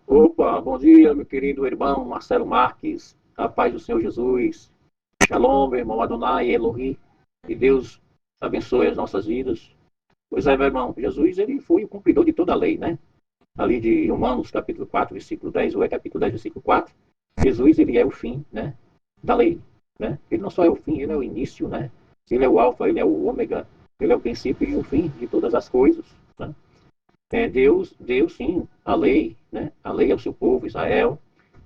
Opa, bom dia, meu querido irmão Marcelo Marques. A paz do Senhor Jesus. Shalom, meu irmão Adonai, Elohi. Que Deus abençoe as nossas vidas. Pois é, meu irmão, Jesus ele foi o cumpridor de toda a lei, né? Ali de Romanos, capítulo 4, versículo 10, ou é capítulo 10, versículo 4. Jesus, ele é o fim, né? Da lei, né? Ele não só é o fim, ele é o início, né? Ele é o alfa, ele é o ômega, ele é o princípio e o fim de todas as coisas, né? Deus deu sim a lei, né? A lei ao seu povo, Israel,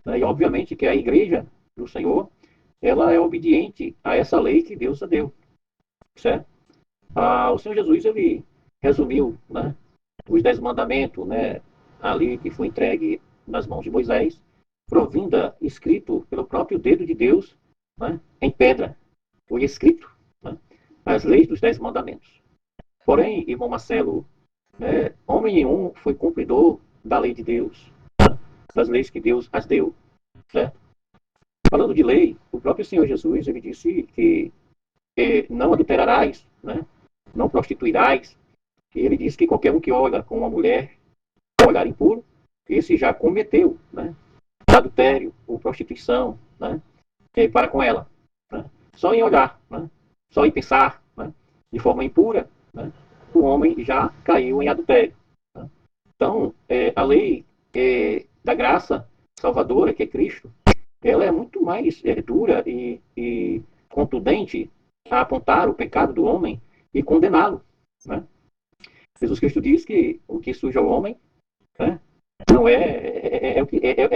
né? E obviamente que a igreja do Senhor, ela é obediente a essa lei que Deus deu, certo? O Senhor Jesus, ele resumiu, né, os 10 mandamentos, né, ali que foi entregue nas mãos de Moisés, provinda, escrito pelo próprio dedo de Deus, né, em pedra, foi escrito, né, as leis dos 10 mandamentos. Porém, irmão Marcelo, homem nenhum foi cumpridor da lei de Deus, das leis que Deus as deu, certo? Falando de lei, o próprio Senhor Jesus, ele disse que não adulterarás, né? Não prostituirás. E ele diz que qualquer um que olha com uma mulher, olhar impuro, esse já cometeu, né? Adultério ou prostituição, né? Para com ela, né? Só em olhar, né? Só em pensar, né? De forma impura, né? O homem já caiu em adultério. Né? Então, a lei da graça salvadora, que é Cristo, ela é muito mais dura e contundente a apontar o pecado do homem e condená-lo. Né? Jesus Cristo diz que o que suja o homem, né, não é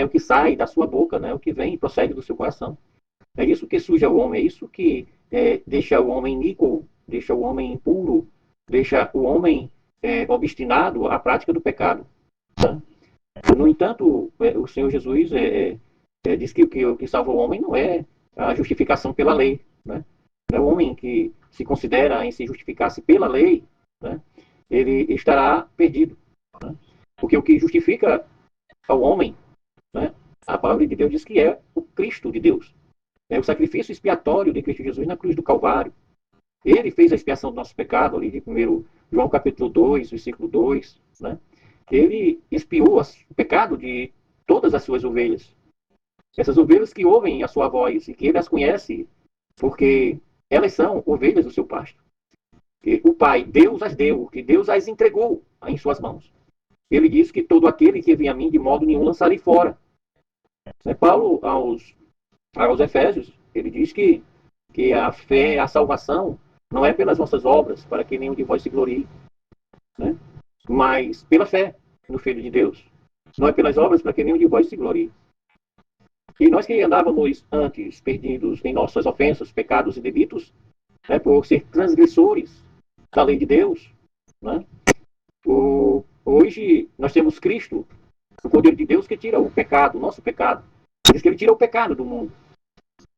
o que sai da sua boca, né, é o que vem e procede do seu coração. É isso que suja o homem, é isso que deixa o homem iníquo, deixa o homem impuro, deixa o homem obstinado à prática do pecado. Né? No entanto, o Senhor Jesus diz que o que salva o homem não é a justificação pela lei. Né? O homem que se considera em se justificar-se pela lei, né, ele estará perdido. Né? Porque o que justifica ao homem, né, a palavra de Deus diz que é o Cristo de Deus. É o sacrifício expiatório de Cristo Jesus na cruz do Calvário. Ele fez a expiação do nosso pecado, ali de 1 João capítulo 2, versículo 2. Né? Ele expiou o pecado de todas as suas ovelhas. Essas ovelhas que ouvem a sua voz e que ele as conhece, porque elas são ovelhas do seu pasto. Que o Pai, Deus as deu, que Deus as entregou em suas mãos. Ele diz que todo aquele que vem a mim, de modo nenhum lançarei fora. Paulo, aos Efésios, ele diz que a fé, a salvação, não é pelas vossas obras, para que nenhum de vós se glorie, né? Mas pela fé no Filho de Deus. Não é pelas obras, para que nenhum de vós se glorie. E nós que andávamos antes perdidos em nossas ofensas, pecados e delitos, né, por ser transgressores da lei de Deus, né? Hoje nós temos Cristo, o Cordeiro de Deus, que tira o pecado, o nosso pecado. Diz que ele tira o pecado do mundo.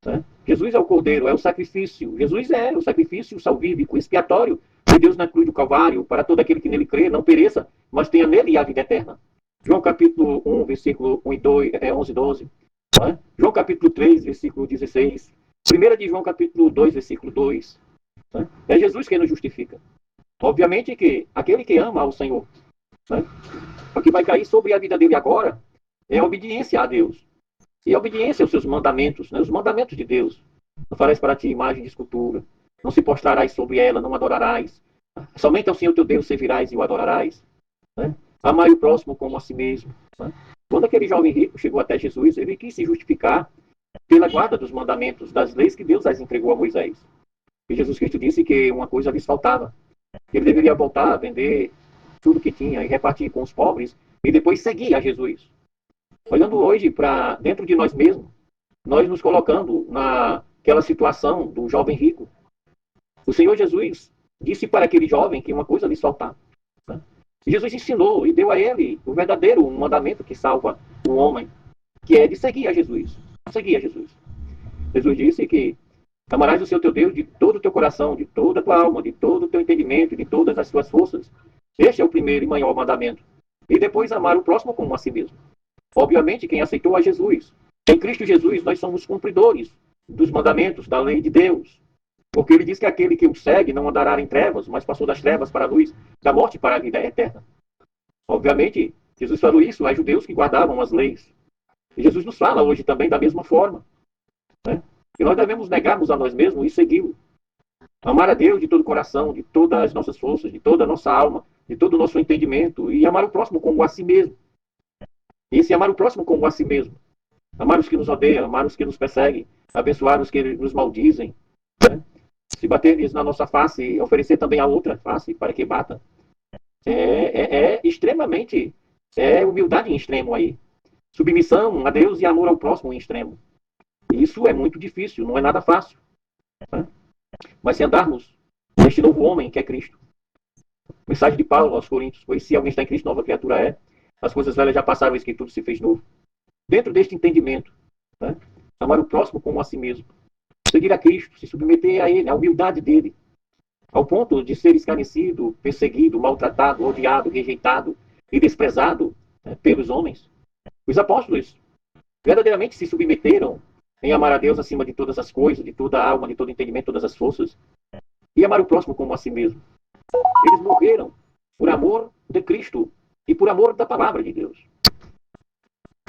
Né? Jesus é o Cordeiro, é o sacrifício. Jesus é o sacrifício salvífico, expiatório de Deus na cruz do Calvário, para todo aquele que nele crê, não pereça, mas tenha nele a vida eterna. João capítulo 1, versículo 1 e 2, 11 e 12. Né? João capítulo 3, versículo 16. 1 de João capítulo 2, versículo 2. Né? É Jesus quem nos justifica. Obviamente que aquele que ama ao Senhor, né, o que vai cair sobre a vida dele agora é a obediência a Deus. E a obediência aos seus mandamentos, né, os mandamentos de Deus. Não farás para ti imagem de escultura. Não se postrarás sobre ela, não adorarás. Somente ao Senhor teu Deus servirás e o adorarás. Né? Amai o próximo como a si mesmo. Né? Quando aquele jovem rico chegou até Jesus, ele quis se justificar pela guarda dos mandamentos, das leis que Deus as entregou a Moisés. E Jesus Cristo disse que uma coisa lhes faltava. Ele deveria voltar a vender tudo que tinha e repartir com os pobres e depois seguir a Jesus. Olhando hoje para dentro de nós mesmos, nós nos colocando naquela situação do jovem rico. O Senhor Jesus disse para aquele jovem que uma coisa lhe faltava. Né? E Jesus ensinou e deu a ele o verdadeiro mandamento que salva o homem, que é de seguir a Jesus. Seguir a Jesus. Jesus disse que amarás o Senhor teu Deus de todo o teu coração, de toda a tua alma, de todo o teu entendimento, de todas as tuas forças. Este é o primeiro e maior mandamento. E depois amar o próximo como a si mesmo. Obviamente, quem aceitou a Jesus. Em Cristo Jesus, nós somos cumpridores dos mandamentos, da lei de Deus. Porque ele diz que aquele que o segue não andará em trevas, mas passou das trevas para a luz, da morte para a vida eterna. Obviamente Jesus falou isso a judeus que guardavam as leis. E Jesus nos fala hoje também da mesma forma, né? Que nós devemos negarmos a nós mesmos e segui-lo. Amar a Deus de todo o coração, de todas as nossas forças, de toda a nossa alma, de todo o nosso entendimento, e amar o próximo como a si mesmo. E esse amar o próximo como a si mesmo. Amar os que nos odeiam, amar os que nos perseguem, abençoar os que nos maldizem, né? Se bater na nossa face e oferecer também a outra face para que bata. É extremamente, humildade em extremo aí. Submissão a Deus e amor ao próximo em extremo. Isso é muito difícil, não é nada fácil, né? Mas se andarmos neste novo homem que é Cristo. Mensagem de Paulo aos Coríntios: pois se alguém está em Cristo, nova criatura é. As coisas velhas já passaram, eis que tudo se fez novo. Dentro deste entendimento, né? Amar o próximo como a si mesmo. Seguir a Cristo, se submeter a Ele, à humildade dele, ao ponto de ser escarnecido, perseguido, maltratado, odiado, rejeitado e desprezado, né, pelos homens. Os apóstolos verdadeiramente se submeteram em amar a Deus acima de todas as coisas, de toda a alma, de todo entendimento, todas as forças, e amar o próximo como a si mesmo. Eles morreram por amor de Cristo e por amor da palavra de Deus.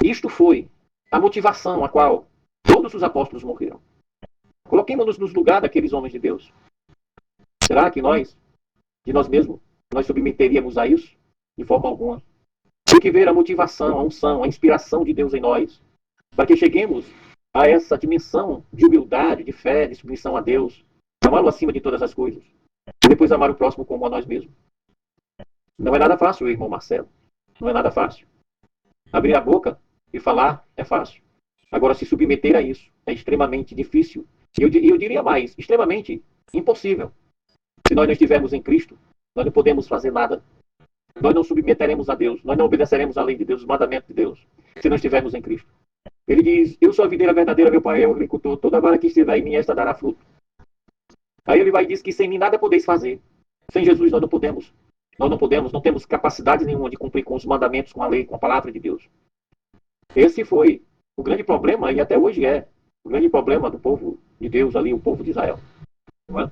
Isto foi a motivação a qual todos os apóstolos morreram. Coloquemos-nos nos lugares daqueles homens de Deus. Será que nós, de nós mesmos, nós submeteríamos a isso? De forma alguma. Tem que ver a motivação, a unção, a inspiração de Deus em nós, para que cheguemos a essa dimensão de humildade, de fé, de submissão a Deus, amá-lo acima de todas as coisas, e depois amar o próximo como a nós mesmos. Não é nada fácil, irmão Marcelo. Não é nada fácil. Abrir a boca e falar é fácil. Agora, se submeter a isso é extremamente difícil. E eu diria mais, extremamente impossível. Se nós não estivermos em Cristo, nós não podemos fazer nada. Nós não submeteremos a Deus. Nós não obedeceremos à lei de Deus, os mandamentos de Deus, se não estivermos em Cristo. Ele diz: eu sou a videira verdadeira, meu pai é o agricultor. Toda vara que estiver em mim, esta dará fruto. Aí ele vai dizer que sem mim nada podeis fazer. Sem Jesus nós não podemos. Nós não podemos, não temos capacidade nenhuma de cumprir com os mandamentos, com a lei, com a palavra de Deus. Esse foi o grande problema, e até hoje é o grande problema do povo de Deus ali, o povo de Israel. Não é?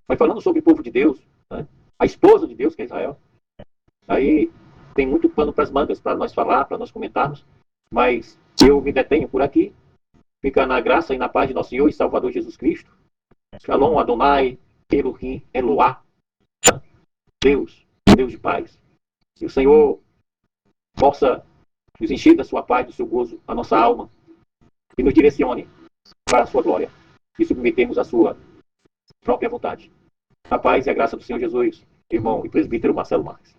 Mas falando sobre o povo de Deus, né? A esposa de Deus, que é Israel, aí tem muito pano para as mangas para nós falar, para nós comentarmos, mas eu me detenho por aqui. Fica na graça e na paz de nosso Senhor e Salvador Jesus Cristo. Shalom, Adonai, Elohim, Eloá. Deus, Deus de paz. Que o Senhor possa nos encher da sua paz, do seu gozo, a nossa alma, e nos direcione para a sua glória e submetemos a sua própria vontade. A paz e a graça do Senhor Jesus, irmão e presbítero Marcelo Marques.